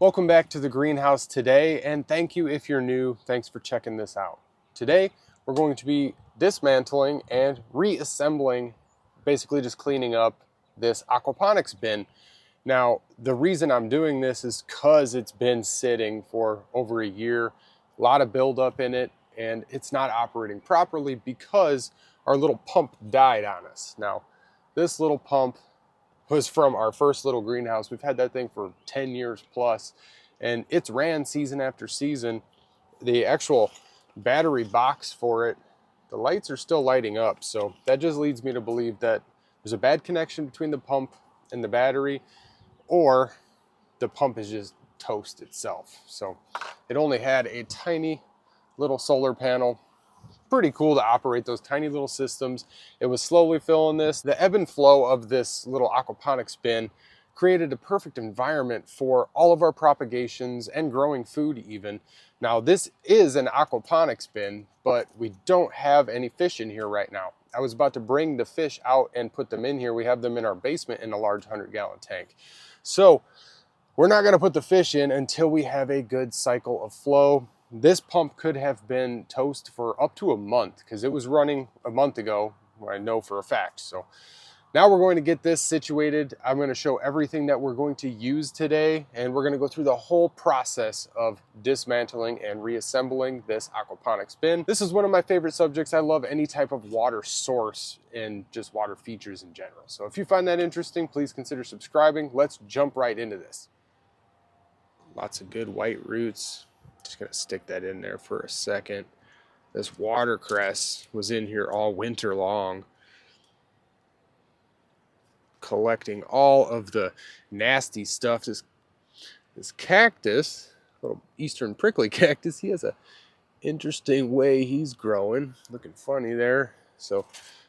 Welcome back to the greenhouse today, and thank you if you're new. Thanks for checking this out. Today, we're going to be dismantling and reassembling, basically just cleaning up this aquaponics bin. Now, the reason I'm doing this is because it's been sitting for over a year, a lot of buildup in it, and it's not operating properly because our little pump died on us. Now, this little pump was from our first little greenhouse. We've had that thing for 10 years plus, and it's ran season after season. The actual battery box for it, the lights are still lighting up, so that just leads me to believe that there's a bad connection between the pump and the battery, or the pump is just toast itself. So it only had a tiny little solar panel. Pretty cool to operate those tiny little systems. It was slowly filling this. The ebb and flow of this little aquaponics bin created a perfect environment for all of our propagations and growing food even. Now this is an aquaponics bin, but we don't have any fish in here right now. I was about to bring the fish out and put them in here. We have them in our basement in a large 100-gallon tank. So we're not gonna put the fish in until we have a good cycle of flow. This pump could have been toast for up to a month because it was running a month ago, I know for a fact. So now we're going to get this situated. I'm going to show everything that we're going to use today, and we're going to go through the whole process of dismantling and reassembling this aquaponics bin. This is one of my favorite subjects. I love any type of water source and just water features in general. So if you find that interesting, please consider subscribing. Let's jump right into this. Lots of good white roots. Just gonna stick that in there for a second. This watercress was in here all winter long, collecting all of the nasty stuff. This cactus, little eastern prickly cactus, he has a interesting way he's growing, looking funny there. So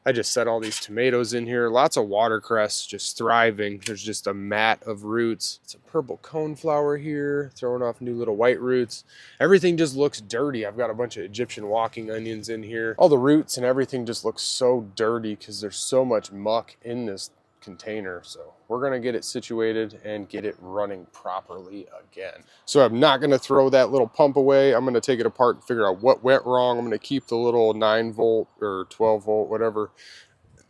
I just set all these tomatoes in here. Lots of watercress just thriving. There's just a mat of roots. Some purple coneflower here, throwing off new little white roots. Everything just looks dirty. I've got a bunch of Egyptian walking onions in here. All the roots and everything just looks so dirty because there's so much muck in this container. So we're gonna get it situated and get it running properly again. So I'm not gonna throw that little pump away. I'm gonna take it apart and figure out what went wrong. I'm gonna keep the little 9-volt or 12-volt, whatever.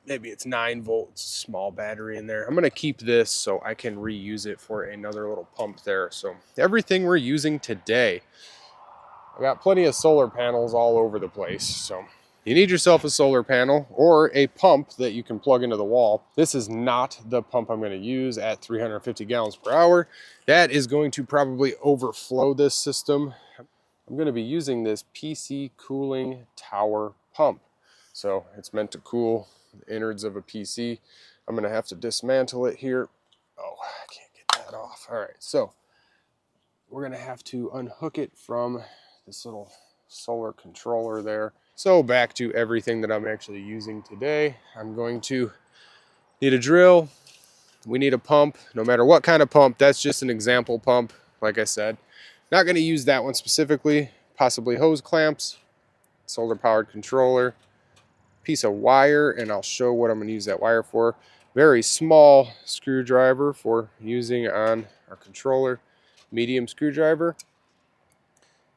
Maybe it's 9-volt small battery in there. I'm gonna keep this so I can reuse it for another little pump there. So everything we're using today, I got plenty of solar panels all over the place. So you need yourself a solar panel or a pump that you can plug into the wall. This is not the pump I'm going to use at 350 gallons per hour. That is going to probably overflow this system. I'm going to be using this PC cooling tower pump. So it's meant to cool the innards of a PC. I'm going to have to dismantle it here. Oh, I can't get that off. All right, so we're going to have to unhook it from this little solar controller there. So back to everything that I'm actually using today. I'm going to need a drill. We need a pump, no matter what kind of pump. That's just an example pump, like I said. Not going to use that one specifically. Possibly hose clamps, solar powered controller, piece of wire, and I'll show what I'm going to use that wire for. Very small screwdriver for using on our controller, medium screwdriver.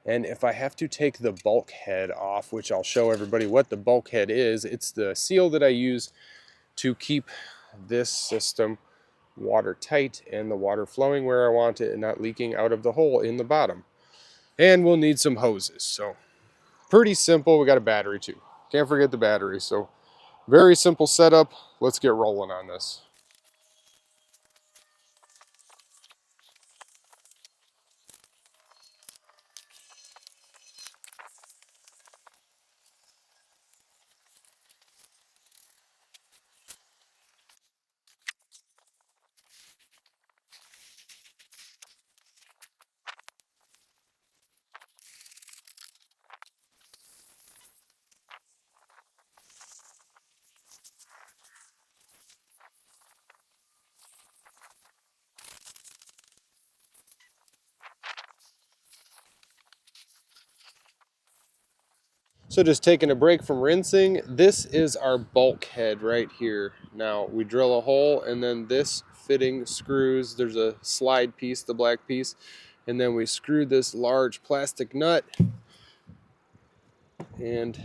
And if I have to take the bulkhead off, which I'll show everybody what the bulkhead is, it's the seal that I use to keep this system watertight and the water flowing where I want it and not leaking out of the hole in the bottom. And we'll need some hoses. So pretty simple. We got a battery too. Can't forget the battery. So very simple setup. Let's get rolling on this. So just taking a break from rinsing, this is our bulkhead right here. Now we drill a hole and then this fitting screws, there's a slide piece, the black piece, and then we screw this large plastic nut, and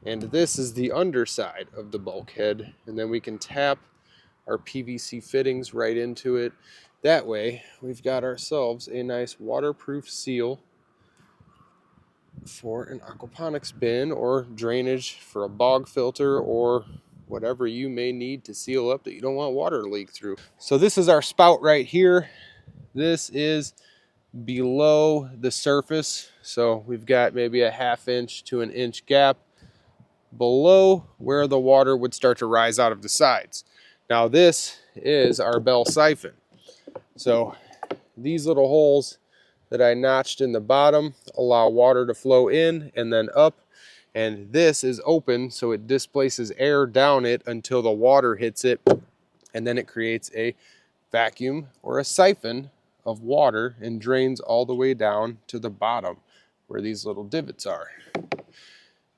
this is the underside of the bulkhead, and then we can tap our PVC fittings right into it. That way we've got ourselves a nice waterproof seal for an aquaponics bin, or drainage for a bog filter, or whatever you may need to seal up that you don't want water to leak through. So this is our spout right here. This is below the surface, so we've got maybe a 1/2 inch to 1 inch gap below where the water would start to rise out of the sides. Now this is our bell siphon. So these little holes that I notched in the bottom allow water to flow in and then up, and this is open so it displaces air down it until the water hits it, and then it creates a vacuum or a siphon of water and drains all the way down to the bottom where these little divots are.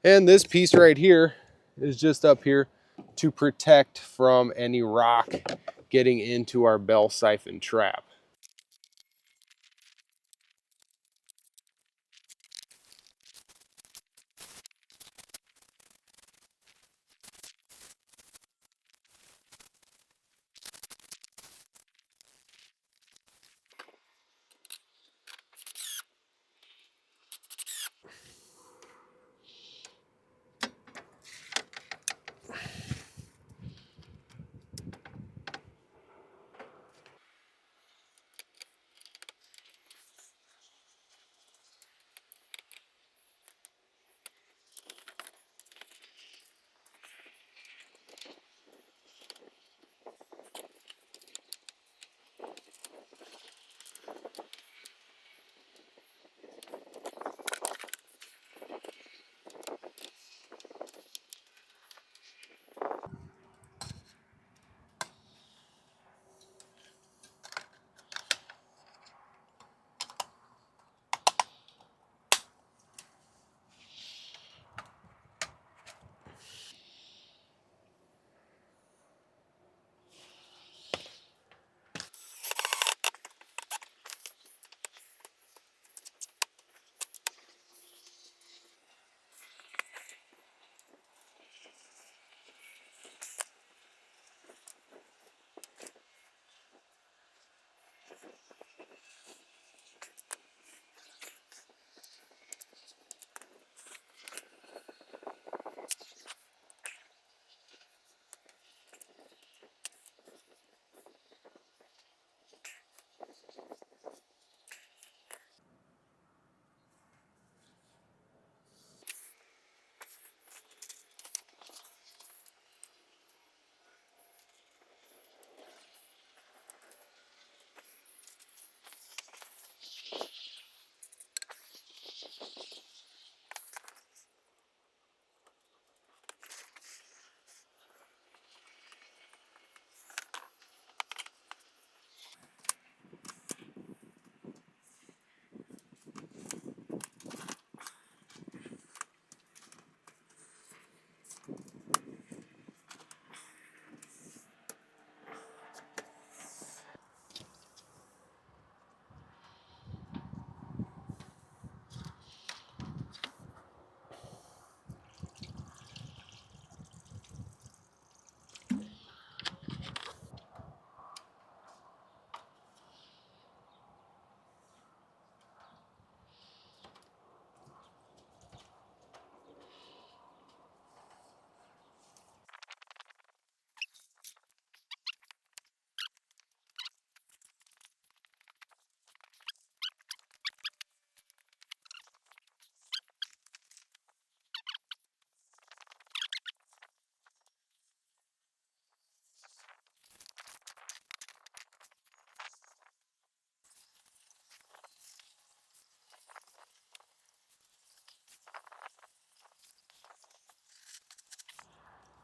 And this piece right here is just up here to protect from any rock getting into our bell siphon trap.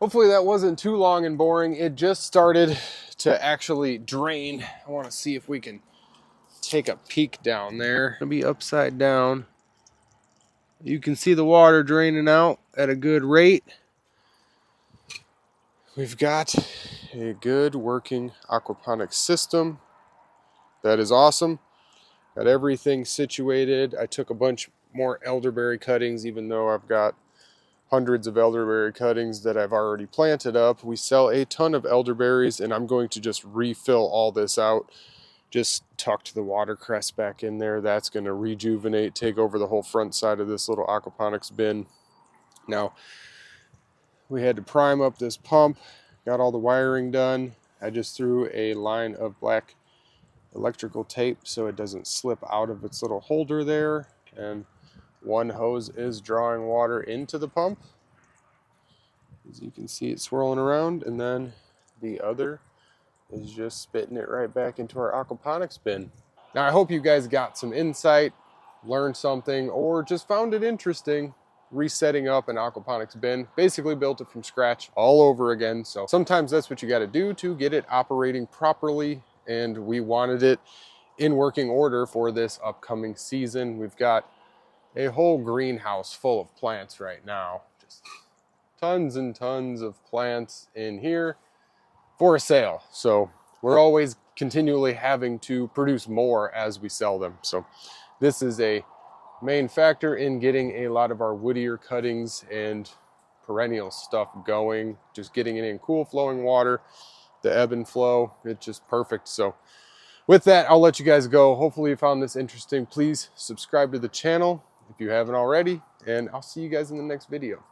Hopefully that wasn't too long and boring. It just started to actually drain. I want to see if we can take a peek down there. It'll be upside down. You can see the water draining out at a good rate. We've got a good working aquaponics system. That is awesome. Got everything situated. I took a bunch more elderberry cuttings, even though I've got hundreds of elderberry cuttings that I've already planted up. We sell a ton of elderberries, and I'm going to just refill all this out. Just tucked the watercress back in there. That's going to rejuvenate, take over the whole front side of this little aquaponics bin. Now, we had to prime up this pump, got all the wiring done. I just threw a line of black electrical tape so it doesn't slip out of its little holder there. And one hose is drawing water into the pump. As you can see, it's swirling around, and then the other is just spitting it right back into our aquaponics bin. Now, I hope you guys got some insight, learned something, or just found it interesting resetting up an aquaponics bin. Basically built it from scratch all over again. So sometimes that's what you got to do to get it operating properly, and we wanted it in working order for this upcoming season. We've got a whole greenhouse full of plants right now. Just tons and tons of plants in here for sale. So we're always continually having to produce more as we sell them. So this is a main factor in getting a lot of our woodier cuttings and perennial stuff going. Just getting it in cool flowing water, the ebb and flow, it's just perfect. So with that, I'll let you guys go. Hopefully you found this interesting. Please subscribe to the channel if you haven't already, and I'll see you guys in the next video.